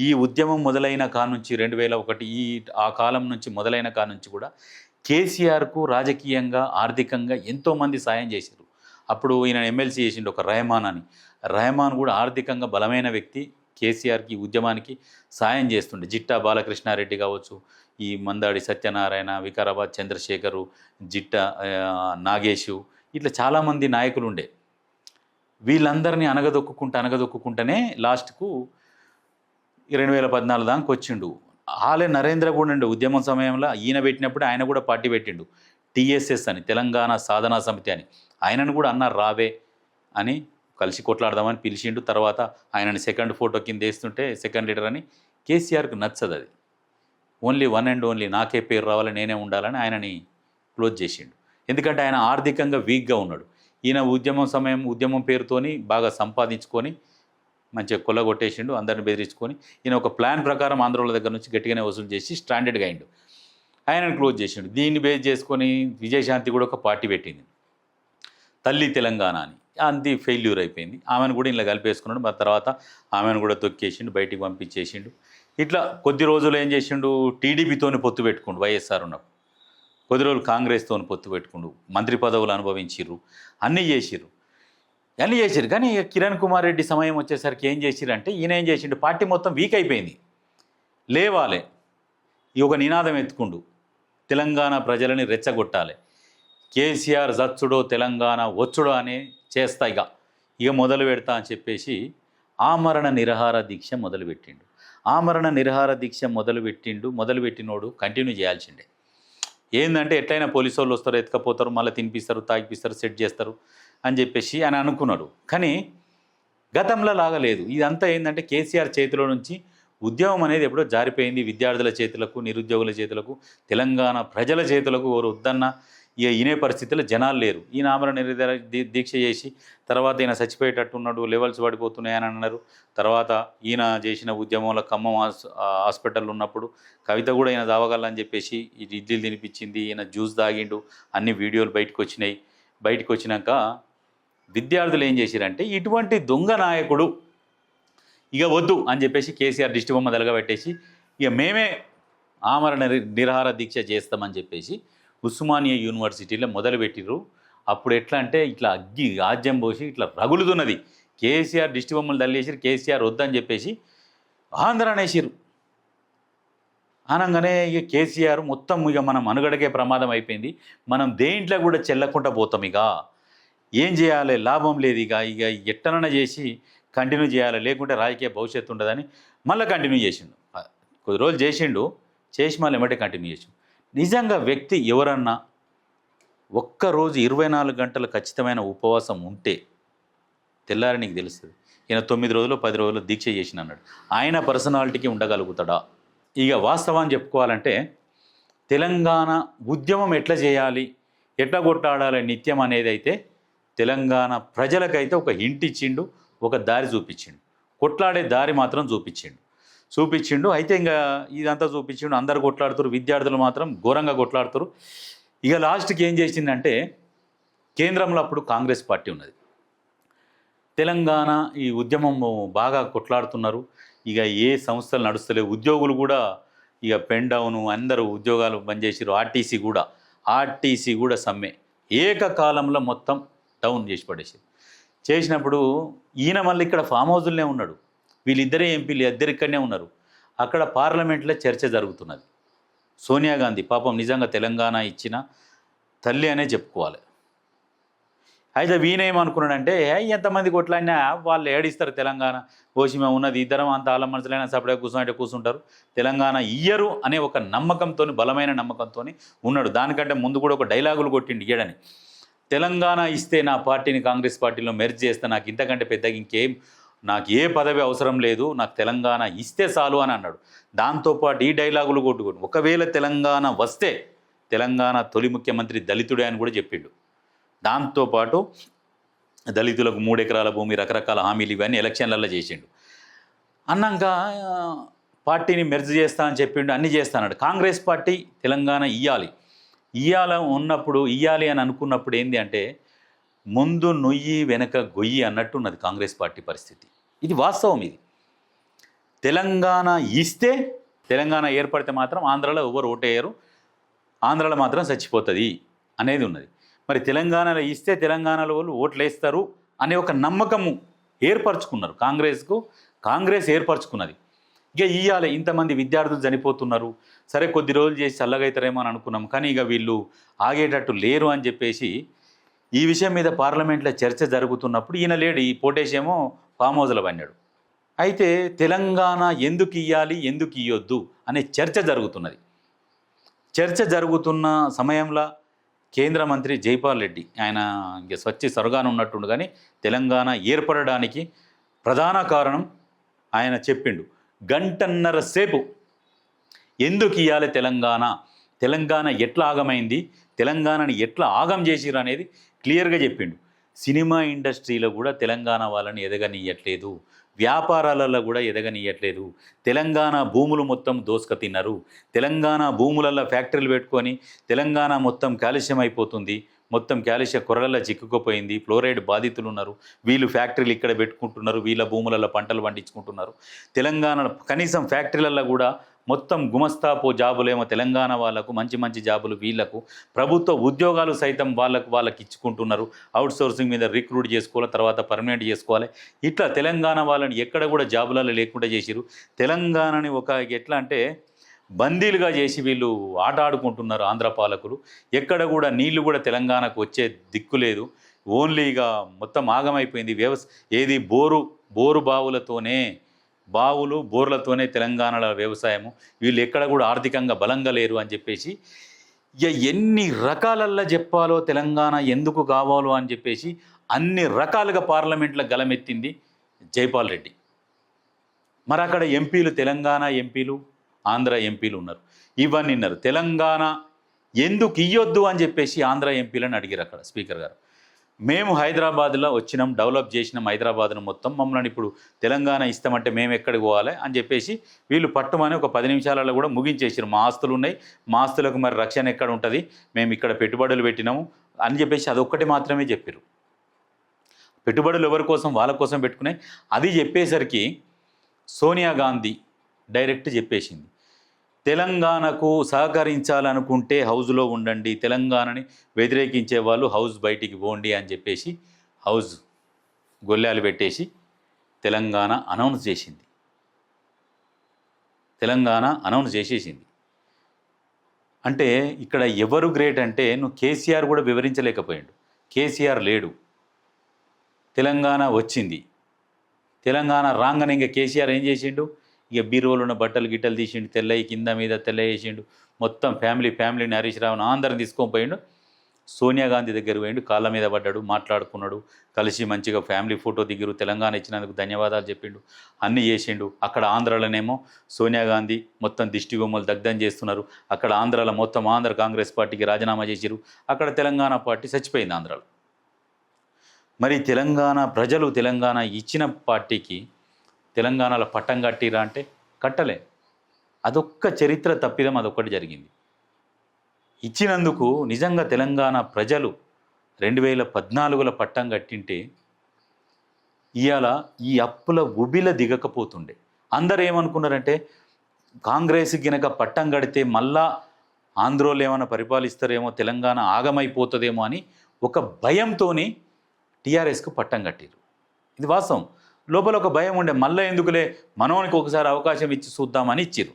ఈ ఉద్యమం మొదలైన కానుంచి 2001 ఆ కాలం నుంచి మొదలైన కానుంచి కూడా కేసీఆర్కు రాజకీయంగా ఆర్థికంగా ఎంతోమంది సాయం చేశారు. అప్పుడు ఈయన ఎమ్మెల్సీ చేసిండు ఒక రెహమాన్ అని. రెహమాన్ కూడా ఆర్థికంగా బలమైన వ్యక్తి. కేసీఆర్కి ఉద్యమానికి సాయం చేస్తుండే. జిట్టా బాలకృష్ణారెడ్డి కావచ్చు, ఈ మందాడి సత్యనారాయణ, వికారాబాద్ చంద్రశేఖరు, జిట్టా నాగేషు, ఇట్లా చాలామంది నాయకులు ఉండే. వీళ్ళందరినీ అనగదొక్కుంటూనే లాస్ట్కు 2014 దాకా వచ్చిండు. ఆలే నరేంద్ర కూడా ఉండే ఉద్యమం సమయంలో ఈయన పెట్టినప్పుడు ఆయన కూడా పార్టీ పెట్టిండు, టీఎస్ఎస్ అని, తెలంగాణ సాధనా సమితి అని. ఆయనను కూడా అన్నారు రావే అని, కలిసి కొట్లాడదామని పిలిచిండు. తర్వాత ఆయనని సెకండ్ ఫోటో కింద వేస్తుంటే సెకండ్ లీడర్ అని. కేసీఆర్కు నచ్చదు అది. ఓన్లీ వన్ అండ్ ఓన్లీ నాకే పేరు రావాలి, నేనే ఉండాలని ఆయనని క్లోజ్ చేసిండు. ఎందుకంటే ఆయన ఆర్థికంగా వీక్గా ఉన్నాడు. ఈయన ఉద్యమం పేరుతోని బాగా సంపాదించుకొని మంచిగా కొల్లగొట్టేసిండు, అందరిని బెదిరించుకొని. ఈయన ఒక ప్లాన్ ప్రకారం ఆంధ్రోళ్ళ దగ్గర నుంచి గట్టిగానే వసూలు చేసి స్టాండర్డ్గా అయిండు. ఆయనను క్లోజ్ చేసిండు. దీన్ని బేస్ చేసుకొని విజయశాంతి కూడా ఒక పార్టీ పెట్టింది, తల్లి తెలంగాణ అని. అది ఫెయిల్యూర్ అయిపోయింది. ఆమెను కూడా ఇలా కలిపేసుకున్నాడు. మరి తర్వాత ఆమెను కూడా తొక్కేసిండు, బయటికి పంపించేసిండు. ఇట్లా కొద్ది రోజులు ఏం చేసిండు, టీడీపీతోని పొత్తు పెట్టుకుండు. వైఎస్ఆర్ ఉన్నప్పుడు కొద్ది రోజులు కాంగ్రెస్తో పొత్తు పెట్టుకుండు, మంత్రి పదవులు అనుభవించిర్రు, అన్నీ చేసిర్రు. కానీ కిరణ్ కుమార్ రెడ్డి సమయం వచ్చేసరికి ఏం చేసిరంటే, ఈయన ఏం చేసిండు, పార్టీ మొత్తం వీక్ అయిపోయింది, లేవాలే, ఈ ఒక నినాదం ఎత్తుకుండు, తెలంగాణ ప్రజలని రెచ్చగొట్టాలి, కేసీఆర్ జచ్చుడో తెలంగాణ వచ్చుడో అని చేస్తా ఇక మొదలు పెడతా అని చెప్పేసి ఆమరణ నిరాహార దీక్ష మొదలుపెట్టిండు. ఆమరణ నిరాహార దీక్ష మొదలుపెట్టినోడు కంటిన్యూ చేయాల్సిందే. ఏంటంటే ఎట్లయినా పోలీసు వాళ్ళు వస్తారు, ఎత్తుకపోతారు, మళ్ళీ తినిపిస్తారు, తాగిపిస్తారు, సెట్ చేస్తారు అని చెప్పేసి అని అనుకున్నాడు. కానీ గతంలో లాగలేదు. ఇదంతా ఏంటంటే కేసీఆర్ చేతిలో నుంచి ఉద్యమం అనేది ఎప్పుడో జారిపోయింది. విద్యార్థుల చేతులకు, నిరుద్యోగుల చేతులకు, తెలంగాణ ప్రజల చేతులకు ఎవరు వద్దన్న ఇనే పరిస్థితుల్లో జనాలు లేరు. ఈయన ఆమరణ నిరాహార దీక్ష చేసి తర్వాత ఈయన చచ్చిపోయేటట్టున్నాడు, లెవెల్స్ పడిపోతున్నాయని అన్నారు. తర్వాత ఈయన చేసిన ఉద్యమంలో ఖమ్మం హాస్పిటల్ ఉన్నప్పుడు కవిత కూడా ఈయన తాగలని చెప్పేసి ఇడ్లీలు తినిపించింది, ఈయన జ్యూస్ తాగిండు, అన్ని వీడియోలు బయటకు వచ్చినాయి. బయటకు వచ్చినాక విద్యార్థులు ఏం చేశారంటే, ఇటువంటి దొంగ నాయకుడు ఇక వద్దు అని చెప్పేసి కేసీఆర్ దిష్టి బొమ్మ తలగబెట్టేసి ఇక మేమే ఆమరణ నిరాహార దీక్ష చేస్తామని చెప్పేసి ఉస్మానియా యూనివర్సిటీలో మొదలుపెట్టిర్రు. అప్పుడు ఎట్లా అంటే ఇట్లా అగ్గి ఆజ్యం పోసి ఇట్లా రగులుతున్నది. కేసీఆర్ దిష్టి బొమ్మలు తల్లేసిరు, కేసీఆర్ వద్దని చెప్పేసి ఆంధ్ర అనేసిరు. అనగానే ఇక కేసీఆర్ మొత్తం ఇక మనం మనుగడకే ప్రమాదం అయిపోయింది, మనం దేంట్లో కూడా చెల్లకుండా పోతాం, ఇక ఏం చేయాలి, లాభం లేదు, ఇక ఎట్టనన్నా చేసి కంటిన్యూ చేయాలి, లేకుంటే రాజకీయ భవిష్యత్తు ఉండదని మళ్ళీ కంటిన్యూ చేసిండు. కొద్ది రోజులు చేసి మళ్ళీ ఎమ్మటే కంటిన్యూ చేసిండు. నిజంగా వ్యక్తి ఎవరన్నా ఒక్కరోజు 24 గంటలు ఖచ్చితమైన ఉపవాసం ఉంటే తెల్లారి నీకు తెలుస్తుంది. ఈయన 9 రోజులు 10 రోజులు దీక్ష చేసిన అన్నాడు. ఆయన పర్సనాలిటీకి ఉండగలుగుతాడా? ఇక వాస్తవాన్ని చెప్పుకోవాలంటే తెలంగాణ ఉద్యమం ఎట్లా చేయాలి, ఎట్లా కొట్లాడాలి నిత్యం అనేది అయితే తెలంగాణ ప్రజలకైతే ఒక హింట్ ఇచ్చిండు, ఒక దారి చూపించిండు. కొట్లాడే దారి మాత్రం చూపించిండు. అయితే ఇంకా ఇదంతా చూపించిండు. అందరు కొట్లాడుతారు, విద్యార్థులు మాత్రం ఘోరంగా కొట్లాడుతారు. ఇక లాస్ట్కి ఏం చేసిందంటే, కేంద్రంలో అప్పుడు కాంగ్రెస్ పార్టీ ఉన్నది, తెలంగాణ ఈ ఉద్యమం బాగా కొట్లాడుతున్నారు. ఇక ఏ సంస్థలు నడుస్తలేవు, ఉద్యోగులు కూడా ఇక పెన్ డౌను, అందరూ ఉద్యోగాలు బంద్ చేసిరు. ఆర్టీసీ కూడా సమ్మె ఏకకాలంలో మొత్తం డౌన్ చేసి పడేసారు. చేసినప్పుడు ఈయన మళ్ళీ ఇక్కడ ఫామ్ హౌజుల్నే ఉన్నాడు, వీళ్ళిద్దరే ఎంపీలు ఇద్దరు ఇక్కడనే ఉన్నారు. అక్కడ పార్లమెంట్లో చర్చ జరుగుతున్నది. సోనియా గాంధీ పాపం నిజంగా తెలంగాణ ఇచ్చిన తల్లి అనే చెప్పుకోవాలి. అయితే వీనేమనుకున్నాడంటే, ఎంతమంది కొట్లాడినా వాళ్ళు ఏడిస్తారు తెలంగాణ, ఓషిమే ఉన్నది, ఇద్దరం అంత ఆల మనసులైనా సపడే కూర్చుంటారు, తెలంగాణ ఇయ్యరు అనే ఒక నమ్మకంతో, బలమైన నమ్మకంతో ఉన్నాడు. దానికంటే ముందు కూడా ఒక డైలాగులు కొట్టిండు ఇయ్యడని. తెలంగాణ ఇస్తే నా పార్టీని కాంగ్రెస్ పార్టీలో మెర్జ్ చేస్తే నాకు ఇంతకంటే పెద్దగా నాకు ఏ పదవి అవసరం లేదు, నాకు తెలంగాణ ఇస్తే చాలు అని అన్నాడు. దాంతోపాటు ఈ డైలాగులు కొట్టుకోండి, ఒకవేళ తెలంగాణ వస్తే తెలంగాణ తొలి ముఖ్యమంత్రి దళితుడే అని కూడా చెప్పిండు. దాంతోపాటు దళితులకు 3 ఎకరాల భూమి, రకరకాల హామీలు ఇవన్నీ ఎలక్షన్లలో చేసిండు. అన్నాక పార్టీని మెర్జ్ చేస్తా అని చెప్పిండు, అన్నీ చేస్తాడు. కాంగ్రెస్ పార్టీ తెలంగాణ ఇయ్యాలి అని అనుకున్నప్పుడు ఏంది అంటే, ముందు నొయ్యి వెనక గొయ్యి అన్నట్టున్నది కాంగ్రెస్ పార్టీ పరిస్థితి. ఇది వాస్తవం. ఇది తెలంగాణ ఇస్తే, తెలంగాణ ఏర్పడితే మాత్రం ఆంధ్రాలో ఎవరు ఓటేయరు, ఆంధ్రాలో మాత్రం చచ్చిపోతుంది అనేది ఉన్నది. మరి తెలంగాణలో ఇస్తే తెలంగాణలో వాళ్ళు ఓట్లు వేస్తారు అనే ఒక నమ్మకము ఏర్పరచుకున్నారు. కాంగ్రెస్ ఏర్పరచుకున్నది. ఇక ఇయ్యాలి, ఇంతమంది విద్యార్థులు చనిపోతున్నారు, సరే కొద్ది రోజులు చేసి చల్లగైతారేమో అని అనుకున్నాం, కానీ ఇక వీళ్ళు ఆగేటట్టు లేరు అని చెప్పేసి ఈ విషయం మీద పార్లమెంట్లో చర్చ జరుగుతున్నప్పుడు ఈయన లేడు, ఈ పోటేషేమో ఫామ్ హౌస్లో పన్నాడు. అయితే తెలంగాణ ఎందుకు ఇవ్వాలి, ఎందుకు ఇవ్వద్దు అనే చర్చ జరుగుతున్నది. చర్చ జరుగుతున్న సమయంలో కేంద్ర మంత్రి జైపాల్ రెడ్డి, ఆయన ఇంక స్వచ్ఛ సొరగాన ఉన్నట్టుండు, కానీ తెలంగాణ ఏర్పడడానికి ప్రధాన కారణం ఆయన చెప్పిండు. గంటన్నర సేపు ఎందుకు ఇవ్వాలి తెలంగాణ ఎట్లా ఆగమైంది, తెలంగాణని ఎట్లా ఆగం చేసిరు అనేది క్లియర్గా చెప్పిండు. సినిమా ఇండస్ట్రీలో కూడా తెలంగాణ వాళ్ళని ఎదగనియట్లేదు, వ్యాపారాలలో కూడా ఎదగనియట్లేదు, తెలంగాణ భూములు మొత్తం దోసుక తిన్నారు, తెలంగాణ భూములలో ఫ్యాక్టరీలు పెట్టుకొని తెలంగాణ మొత్తం కాలుష్యం అయిపోతుంది, మొత్తం కాలుష్య కొరలలో చిక్కుకుపోయింది, ఫ్లోరైడ్ బాధితులు ఉన్నారు, వీళ్ళు ఫ్యాక్టరీలు ఇక్కడ పెట్టుకుంటున్నారు, వీళ్ళ భూములలో పంటలు పండించుకుంటున్నారు. తెలంగాణ కనీసం ఫ్యాక్టరీలలో కూడా మొత్తం గుమస్తాపో జాబులేమో తెలంగాణ వాళ్ళకు, మంచి మంచి జాబులు వీళ్ళకు, ప్రభుత్వ ఉద్యోగాలు సైతం వాళ్ళకి ఇచ్చుకుంటున్నారు. అవుట్ సోర్సింగ్ మీద రిక్రూట్ చేసుకోవాలి, తర్వాత పర్మనెంట్ చేసుకోవాలి. ఇట్లా తెలంగాణ వాళ్ళని ఎక్కడ కూడా జాబులలో లేకుండా చేసిరు. తెలంగాణని ఒక ఎట్లా అంటే బందీలుగా చేసి వీళ్ళు ఆట ఆడుకుంటున్నారు ఆంధ్ర పాలకులు. ఎక్కడ కూడా నీళ్లు కూడా తెలంగాణకు వచ్చే దిక్కు లేదు. ఓన్లీగా మొత్తం ఆగమైపోయింది. ఏది బోరు బోర్లతోనే తెలంగాణలో వ్యవసాయము. వీళ్ళు ఎక్కడ కూడా ఆర్థికంగా బలంగా లేరు అని చెప్పేసి ఇక ఎన్ని రకాలల్లో చెప్పాలో తెలంగాణ ఎందుకు కావాలో అని చెప్పేసి అన్ని రకాలుగా పార్లమెంట్లో గలమెత్తింది జైపాల్ రెడ్డి. మరి అక్కడ ఎంపీలు, తెలంగాణ ఎంపీలు, ఆంధ్ర ఎంపీలు ఉన్నారు. ఇవన్నీ ఉన్నారు. తెలంగాణ ఎందుకు ఇయ్యొద్దు అని చెప్పేసి ఆంధ్ర ఎంపీలను అడిగారు అక్కడ స్పీకర్ గారు. మేము హైదరాబాద్లో వచ్చినాం, డెవలప్ చేసినాం హైదరాబాద్ను మొత్తం, మమ్మల్ని ఇప్పుడు తెలంగాణ ఇస్తామంటే మేము ఎక్కడికి పోవాలి అని చెప్పేసి వీళ్ళు పట్టుమని ఒక 10 నిమిషాలలో కూడా ముగించేసారు. మా ఆస్తులు ఉన్నాయి, మా ఆస్తులకు మరి రక్షణ ఎక్కడ ఉంటుంది, మేము ఇక్కడ పెట్టుబడులు పెట్టినాము అని చెప్పేసి అదొక్కటి మాత్రమే చెప్పారు. పెట్టుబడులు ఎవరి కోసం, వాళ్ళ కోసం పెట్టుకునే అది చెప్పేసరికి సోనియా గాంధీ డైరెక్ట్ చెప్పేసింది, తెలంగాణకు సహకరించాలనుకుంటే హౌజ్లో ఉండండి, తెలంగాణని వ్యతిరేకించే వాళ్ళు హౌస్ బయటికి పోండి అని చెప్పేసి హౌస్ గొల్లాలు పెట్టేసి తెలంగాణ అనౌన్స్ చేసేసింది. అంటే ఇక్కడ ఎవరు గ్రేట్ అంటే నువ్వు కేసీఆర్ కూడా వివరించలేకపోయాడు. కేసీఆర్ లేడు, తెలంగాణ వచ్చింది. తెలంగాణ రాగానే ఇంకా కేసీఆర్ ఏం చేసిండు, ఇక బీరువాలో ఉన్న బట్టలు గిట్టలు తీసిండు, తెల్లయి కింద మీద తెల్ల వేసిండు, మొత్తం ఫ్యామిలీని హరీష్ రావును అందరిని తీసుకొని పోయిండు. సోనియా గాంధీ దగ్గర పోయిండు, కాళ్ళ మీద పడ్డాడు, మాట్లాడుకున్నాడు, కలిసి మంచిగా ఫ్యామిలీ ఫోటో దిగిరు, తెలంగాణ ఇచ్చినందుకు ధన్యవాదాలు చెప్పిండు, అన్నీ చేసిండు. అక్కడ ఆంధ్రాలోనేమో సోనియా గాంధీ మొత్తం దిష్టి బొమ్మలు దగ్ధం చేస్తున్నారు. అక్కడ ఆంధ్రాలో మొత్తం ఆంధ్ర కాంగ్రెస్ పార్టీకి రాజీనామా చేసిరు. అక్కడ తెలంగాణ పార్టీ చచ్చిపోయింది ఆంధ్రాలో. మరి తెలంగాణ ప్రజలు తెలంగాణ ఇచ్చిన పార్టీకి తెలంగాణలో పట్టం కట్టిరా అంటే కట్టలే. అదొక్క చరిత్ర తప్పిదం, అదొక్కటి జరిగింది. ఇచ్చినందుకు నిజంగా తెలంగాణ ప్రజలు 2014లో పట్టం కట్టింటే ఇవాళ ఈ అప్పుల ఉబిల దిగకపోతుండే. అందరూ ఏమనుకున్నారంటే కాంగ్రెస్ గినక పట్టం కడితే మళ్ళా ఆంధ్రోళ్ళు ఏమైనా పరిపాలిస్తారేమో, తెలంగాణ ఆగమైపోతుందేమో అని ఒక భయంతోని టీఆర్ఎస్కు పట్టం కట్టిరు. ఇది వాస్తవం. లోపల ఒక భయం ఉండే, మళ్ళీ ఎందుకులే మనోనికి ఒకసారి అవకాశం ఇచ్చి చూద్దామని ఇచ్చిరు.